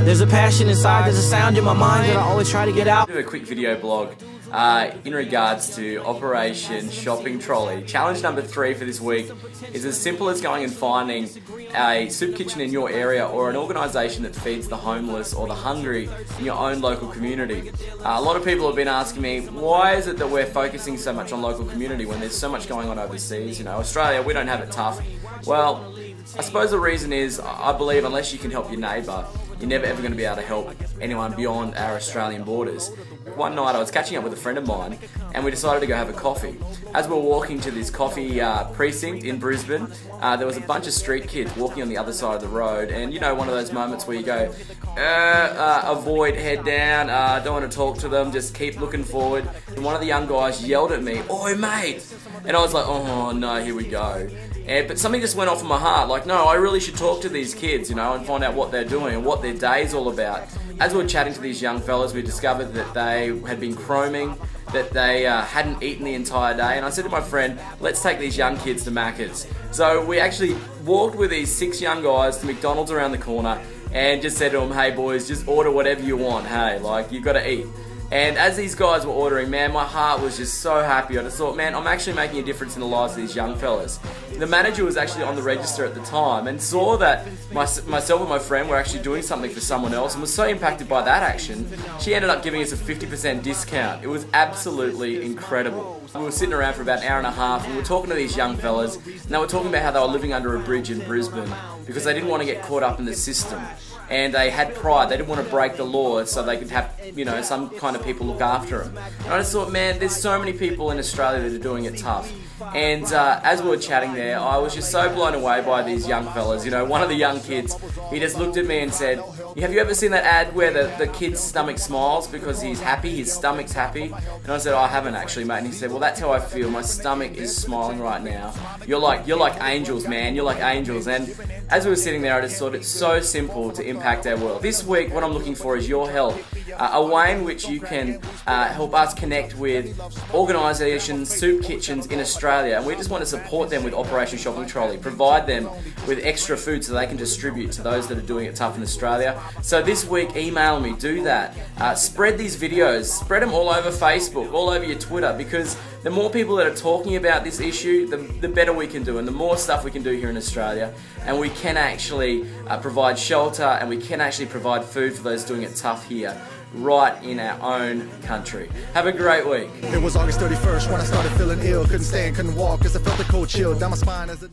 There's a passion inside, there's a sound in my mind that I always try to get out. Do a quick video blog in regards to Operation Shopping Trolley. Challenge number 3 for this week is as simple as going and finding a soup kitchen in your area or an organisation that feeds the homeless or the hungry in your own local community. A lot of people have been asking me, why is it that we're focusing so much on local community when there's so much going on overseas? You know, Australia, we don't have it tough. Well, I suppose the reason is, I believe unless you can help your neighbour, you're never ever going to be able to help anyone beyond our Australian borders. One night I was catching up with a friend of mine and we decided to go have a coffee. As we were walking to this coffee precinct in Brisbane, there was a bunch of street kids walking on the other side of the road, and you know, one of those moments where you go, avoid, head down, don't want to talk to them, just keep looking forward. And one of the young guys yelled at me, "Oi mate!" And I was like, oh no, here we go. But something just went off in my heart, like, no, I really should talk to these kids, you know, and find out what they're doing and what their day's all about. As we were chatting to these young fellas, we discovered that they had been chroming, that they hadn't eaten the entire day, and I said to my friend, let's take these young kids to Macca's. So we actually walked with these 6 young guys to McDonald's around the corner and just said to them, hey boys, just order whatever you want, hey, like, you've got to eat. And as these guys were ordering, man, my heart was just so happy. I just thought, man, I'm actually making a difference in the lives of these young fellas. The manager was actually on the register at the time and saw that myself and my friend were actually doing something for someone else and was so impacted by that action, she ended up giving us a 50% discount. It was absolutely incredible. We were sitting around for about an hour and a half and we were talking to these young fellas, and they were talking about how they were living under a bridge in Brisbane because they didn't want to get caught up in the system. And they had pride, they didn't want to break the law so they could have, you know, some kind of people look after them. And I just thought, man, there's so many people in Australia that are doing it tough. And as we were chatting there, I was just so blown away by these young fellas. You know, one of the young kids, he just looked at me and said, have you ever seen that ad where the kid's stomach smiles because he's happy, his stomach's happy? And I said, I haven't actually, mate. And he said, well, that's how I feel. My stomach is smiling right now. You're like angels, man. You're like angels. And as we were sitting there, I just thought it's so simple to impact our world. This week, what I'm looking for is your help. A way in which you can help us connect with organisations, soup kitchens in Australia, and we just want to support them with Operation Shopping Trolley, provide them with extra food so they can distribute to those that are doing it tough in Australia. So this week, email me, do that. Spread these videos, spread them all over Facebook, all over your Twitter, because the more people that are talking about this issue, the better we can do, and the more stuff we can do here in Australia, and we can actually provide shelter, and we can actually provide food for those doing it tough here, right in our own country. Have a great week. It was August 31st when I started feeling ill. Couldn't stand, couldn't walk, cause I felt the cold chill down my spine as